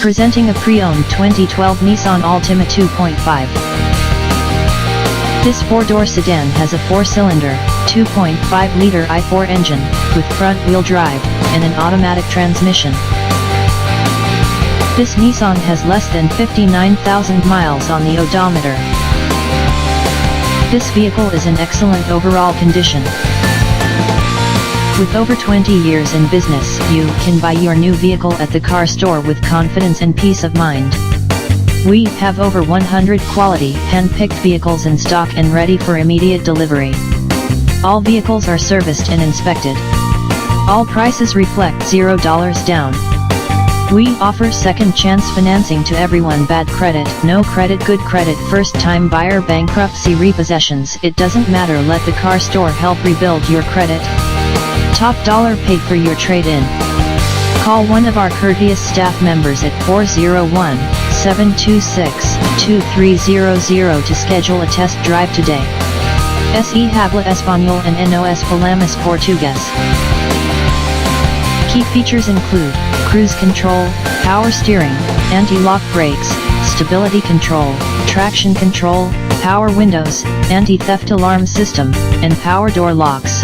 Presenting a pre-owned 2012 Nissan Altima 2.5. This four-door sedan has a four-cylinder, 2.5-liter i4 engine, with front-wheel drive, and an automatic transmission. This Nissan has less than 59,000 miles on the odometer. This vehicle is in excellent overall condition. With over 20 years in business, you can buy your new vehicle at the car store with confidence and peace of mind. We have over 100 quality, hand-picked vehicles in stock and ready for immediate delivery. All vehicles are serviced and inspected. All prices reflect $0 down. We offer second chance financing to everyone. Bad credit, no credit, good credit, first time buyer, bankruptcy, repossessions, it doesn't matter, let the car store help rebuild your credit. Top dollar paid for your trade-in. Call one of our courteous staff members at 401-726-2300 to schedule a test drive today. Se habla español and nos hablamos portugués. Key features include cruise control, power steering, anti-lock brakes, stability control, traction control, power windows, anti-theft alarm system, and power door locks.